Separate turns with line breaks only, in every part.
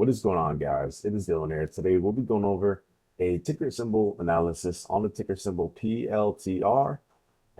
What is going on, guys? It is Dylan here. Today we'll be going over a ticker symbol analysis on the ticker symbol PLTR,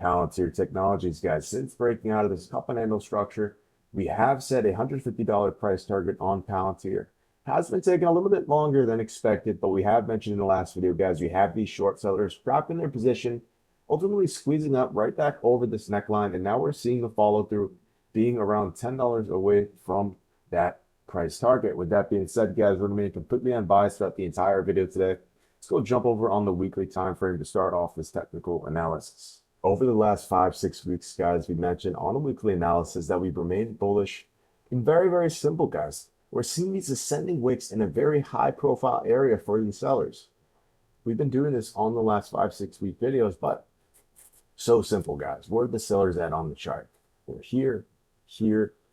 Palantir Technologies, guys. Since breaking out of this cup and handle structure, we have set a $150 price target on Palantir. Has been taking a little bit longer than expected, but we have mentioned in the last video, guys, we have these short sellers trapped in their position, ultimately squeezing up right back over this neckline, and now we're seeing the follow through being around $10 away from that price target. With that being said, guys, we're remaining completely unbiased throughout the entire video today. Let's go jump over on the weekly time frame to start off this technical analysis. Over the last 5-6 weeks, guys, we mentioned on the weekly analysis that we've remained bullish and very simple, guys. We're seeing these ascending wicks in a very high profile area for these sellers. We've been doing this on the last 5-6 week videos, but so simple, guys. Where are the sellers at on the chart? We're here,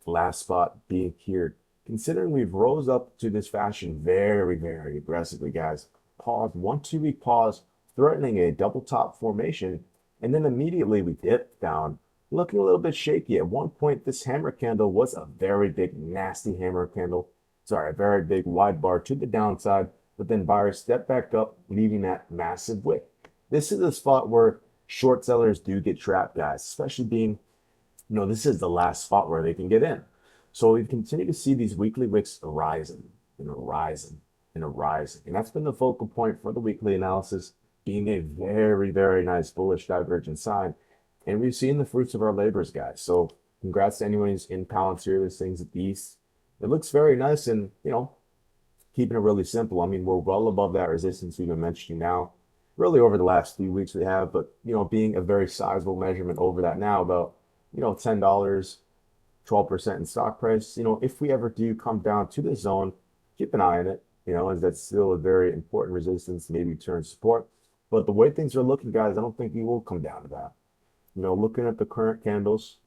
last spot being here. Considering we've rose up to this fashion very aggressively, guys. Pause, 1-2 week pause, threatening a double top formation, and then immediately we dip down, looking a little bit shaky. At one point, this hammer candle was a very big, nasty hammer candle. Sorry, a very big wide bar to the downside, but then buyers step back up, leaving that massive wick. This is a spot where short sellers do get trapped, guys, especially being, this is the last spot where they can get in. So we continue to see these weekly wicks rising and rising and rising. And that's been the focal point for the weekly analysis, being a very nice bullish divergent sign. And we've seen the fruits of our labors, guys. So congrats to anyone who's in Palantir. This thing's a beast. It looks very nice and, keeping it really simple. I mean, we're well above that resistance we've been mentioning now. Really over the last few weeks we have, but, being a very sizable measurement over that now, about, $10, 12% in stock price. If we ever do come down to the zone, keep an eye on it, as that's still a very important resistance, maybe turn support. But the way things are looking, guys, I don't think we will come down to that. Looking at the current candles,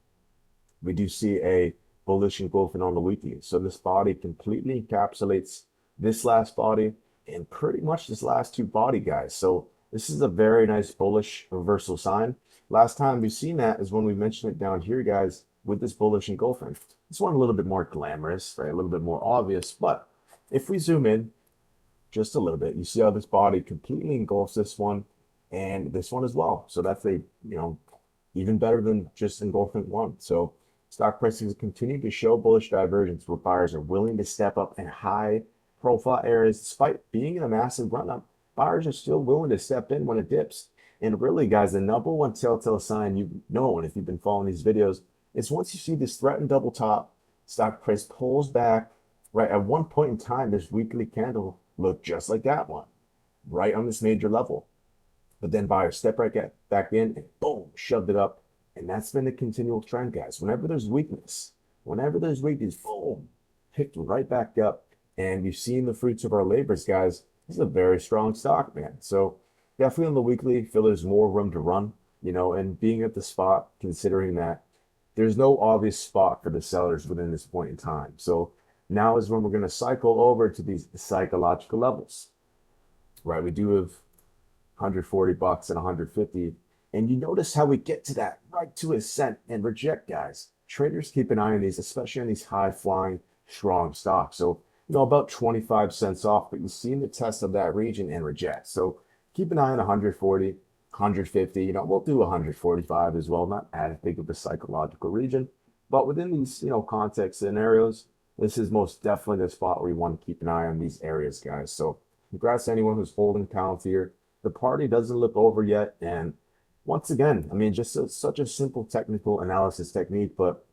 we do see a bullish engulfing on the weekly. So this body completely encapsulates this last body and pretty much this last two body, guys. So this is a very nice bullish reversal sign. Last time we've seen that is when we mentioned it down here, guys, with this bullish engulfing. This one a little bit more glamorous, right? A little bit more obvious. But if we zoom in just a little bit, you see how this body completely engulfs this one and this one as well. So that's a, even better than just engulfing one. So stock prices continue to show bullish divergence where buyers are willing to step up in high profile areas. Despite being in a massive run up, buyers are still willing to step in when it dips. And really, guys, the number one telltale sign you've known if you've been following these videos is once you see this threatened double top, stock price pulls back. Right at one point in time, this weekly candle looked just like that one, right on this major level. But then buyers step back in and boom, shoved it up. And that's been the continual trend, guys. Whenever there's weakness, boom, picked right back up. And you've seen the fruits of our labors, guys. This is a very strong stock, man. So definitely on the weekly, feel there's more room to run, and being at the spot, considering that there's no obvious spot for the sellers within this point in time. So now is when we're going to cycle over to these psychological levels, right? We do have $140 and 150. And you notice how we get to that right to a cent and reject, guys. Traders keep an eye on these, especially on these high flying, strong stocks. So, about 25 cents off, but you've seen the test of that region and reject. So keep an eye on 140, 150, we'll do 145 as well, not as big of a psychological region, but within these, context scenarios, this is most definitely the spot where you want to keep an eye on these areas, guys. So congrats to anyone who's holding Palantir. The party doesn't look over yet. And once again, I mean, just such a simple technical analysis technique, but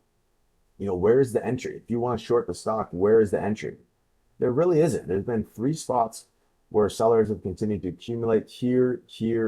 where is the entry? If you want to short the stock, where is the entry? There really isn't. There's been 3 spots where sellers have continued to accumulate here,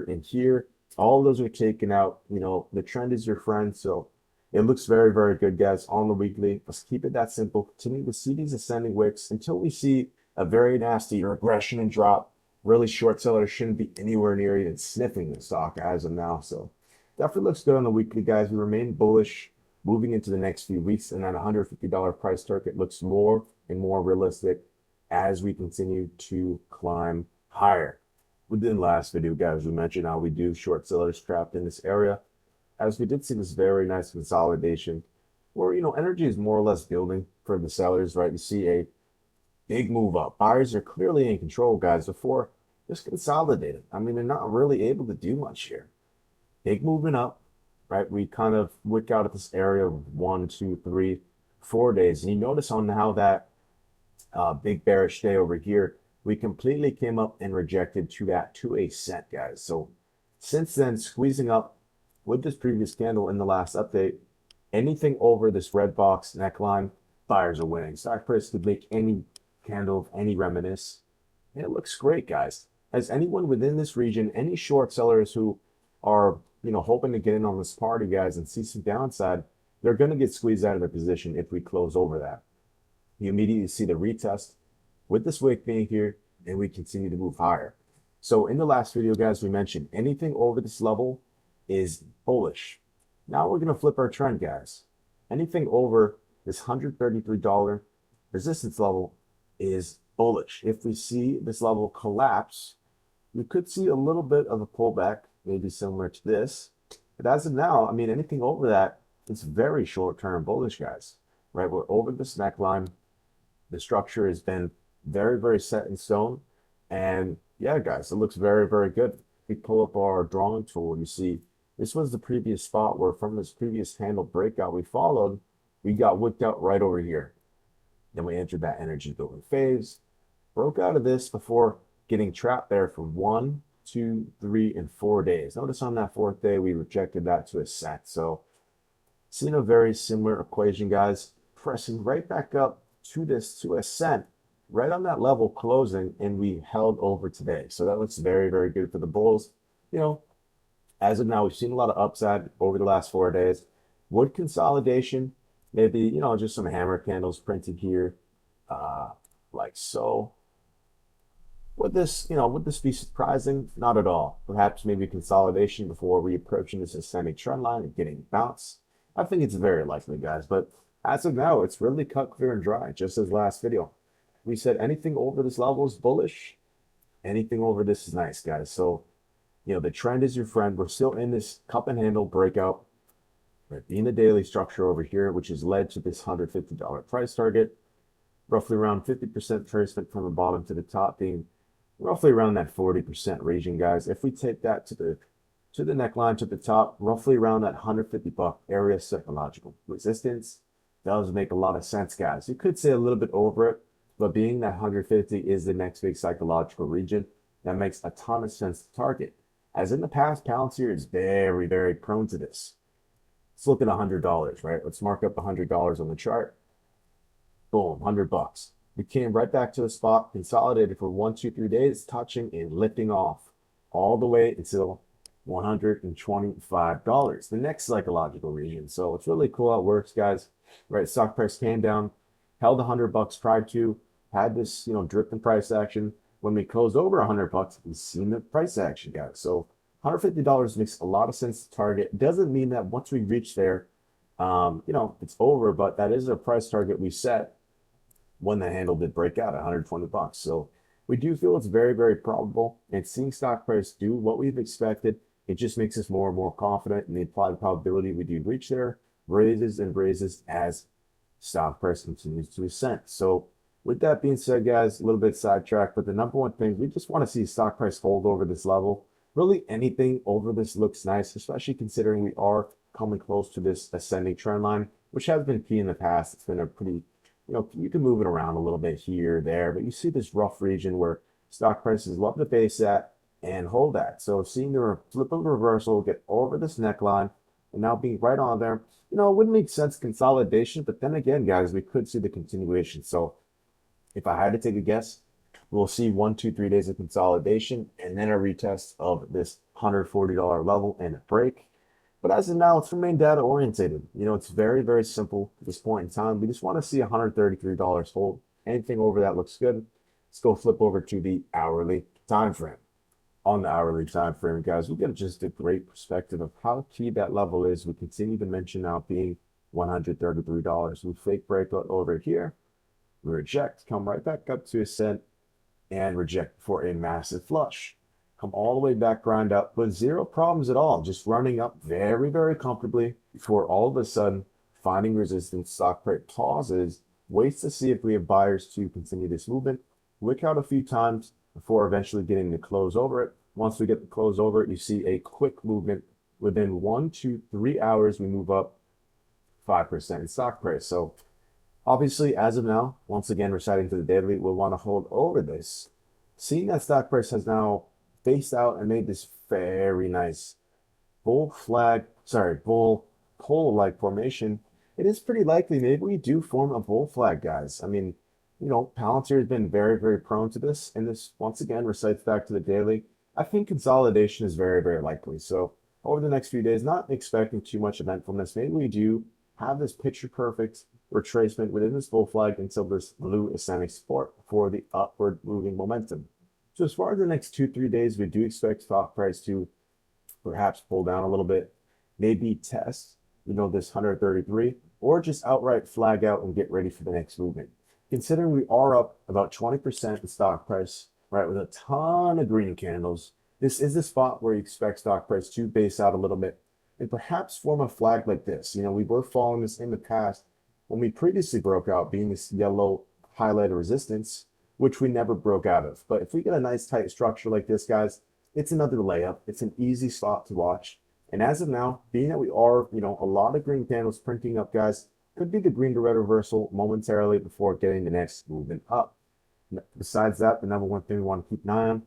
and here. All of those are taken out. The trend is your friend. So it looks very good, guys, on the weekly. Let's keep it that simple. Continue to see these ascending wicks until we see a very nasty regression and drop. Really, short sellers shouldn't be anywhere near even sniffing the stock as of now. So definitely looks good on the weekly, guys. We remain bullish moving into the next few weeks, and that $150 price target looks more and more realistic as we continue to climb higher. Within the last video, guys, we mentioned how we do short sellers trapped in this area, as we did see this very nice consolidation where, energy is more or less building for the sellers, right? You see a big move up. Buyers are clearly in control, guys, before just consolidated. I mean, they're not really able to do much here. Big movement up, right? We kind of wick out at this area of 1, 2, 3, 4 days. And you notice on how that big bearish day over here, we completely came up and rejected to that 2 a cent, guys. So since then, squeezing up with this previous candle in the last update, anything over this red box neckline, buyers are winning. Stock price could make any candle of any reminisce. And it looks great, guys. As anyone within this region, any short sellers who are, hoping to get in on this party, guys, and see some downside, they're going to get squeezed out of their position if we close over that. You immediately see the retest with this wick being here, and we continue to move higher. So in the last video, guys, we mentioned anything over this level is bullish. Now we're going to flip our trend, guys. Anything over this $133 resistance level is bullish. If we see this level collapse, we could see a little bit of a pullback, maybe similar to this. But as of now, I mean, anything over that is very short-term bullish, guys. Right? We're over this neckline. The structure has been very, very set in stone. And yeah, guys, it looks very, very good. We pull up our drawing tool, you see this was the previous spot where from this previous handle breakout we followed, we got whipped out right over here. Then we entered that energy building phase, broke out of this before getting trapped there for 1, 2, 3, and 4 days. Notice on that fourth day, we rejected that to a cent. So seeing a very similar equation, guys, pressing right back up to this to a cent, right on that level closing, and we held over today. So that looks very, very good for the bulls. As of now, we've seen a lot of upside over the last 4 days. Wood consolidation, maybe, just some hammer candles printed here, like so. Would this be surprising? Not at all. Perhaps maybe consolidation before we approaching this ascending trend line and getting bounced. I think it's very likely, guys. But as of now, it's really cut clear and dry, just as last video. We said anything over this level is bullish. Anything over this is nice, guys. So, the trend is your friend. We're still in this cup and handle breakout. Right, being the daily structure over here, which has led to this $150 price target. Roughly around 50% retracement from the bottom to the top, being roughly around that 40% region, guys. If we take that to the neckline to the top, roughly around that $150 area psychological resistance, does make a lot of sense, guys. You could say a little bit over it, but being that 150 is the next big psychological region, that makes a ton of sense to target. As in the past, Palantir is very, very prone to this. Let's look at $100, right? Let's mark up $100 on the chart. Boom, $100. We came right back to the spot, consolidated for 1, 2, 3 days, touching and lifting off all the way until $125, the next psychological region. So it's really cool how it works, guys. Right, stock price came down, held $100 prior to, had this, drip in price action. When we closed over $100, we've seen the price action, guys. So $150 makes a lot of sense to target. It doesn't mean that once we reach there, it's over, but that is a price target we set when the handle did break out at $120. So we do feel it's very, very probable. And seeing stock price do what we've expected, it just makes us more and more confident in the implied probability we do reach there, raises and raises as stock price continues to ascend. So with that being said, guys, a little bit sidetracked, but the number one thing, we just want to see stock price hold over this level. Really anything over this looks nice, especially considering we are coming close to this ascending trend line, which has been key in the past. It's been a pretty, you can move it around a little bit here, there, but you see this rough region where stock prices love to base at and hold at. So seeing the flip of reversal, get over this neckline, and now being right on there, it wouldn't make sense consolidation, but then again, guys, we could see the continuation. So if I had to take a guess, we'll see 1, 2, 3 days of consolidation and then a retest of this $140 level and a break. But as of now, it's remained data orientated. It's very, very simple at this point in time. We just want to see $133 hold. Anything over that looks good. Let's go flip over to the hourly time frame. On the hourly time frame, guys, we get just a great perspective of how key that level is. We continue to mention now being $133. We fake breakout over here. We reject, come right back up to a cent, and reject for a massive flush. Come all the way back, grind up with zero problems at all, just running up very, very comfortably before all of a sudden finding resistance. Stock price pauses, waits to see if we have buyers to continue this movement, wick out a few times before eventually getting the close over it. Once we get the close over it, you see a quick movement. Within 1 to 3 hours, we move up 5% in stock price. So obviously, as of now, once again, reciting to the daily, we'll want to hold over this. Seeing that stock price has now faced out and made this very nice bull pole-like formation, it is pretty likely maybe we do form a bull flag, guys. I mean, Palantir has been very, very prone to this, and this once again recites back to the daily. I think consolidation is very, very likely. So over the next few days, not expecting too much eventfulness. Maybe we do have this picture perfect retracement within this bull flag until this blue ascending support for the upward moving momentum. So as far as the next 2, 3 days, we do expect stock price to perhaps pull down a little bit, maybe test, this 133, or just outright flag out and get ready for the next movement. Considering we are up about 20% in stock price, right, with a ton of green candles, this is the spot where you expect stock price to base out a little bit and perhaps form a flag like this. We were following this in the past when we previously broke out, being this yellow highlighted resistance, which we never broke out of. But if we get a nice tight structure like this, guys, it's another layup. It's an easy spot to watch. And as of now, being that we are, a lot of green candles printing up, guys, could be the green to red reversal momentarily before getting the next movement up. Besides that, the number one thing we want to keep an eye on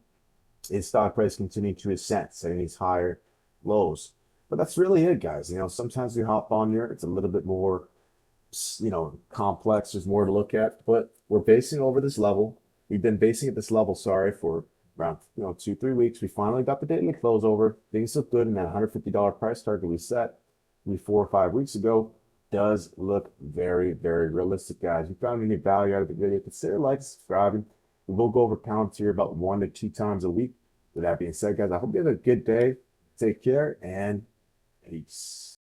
is stock price continuing to ascend, setting these higher lows. But that's really it, guys. Sometimes we hop on here. It's a little bit more, complex. There's more to look at, but we're basing over this level. We've been basing at this level, sorry, for around 2, 3 weeks. We finally got the daily close over. Things look good, and that $150 price target we set 4 or 5 weeks ago does look very, very realistic, guys. If you found any value out of the video, consider liking, subscribing. We will go over Palantir about 1 to 2 times a week. With that being said, guys, I hope you have a good day. Take care and peace.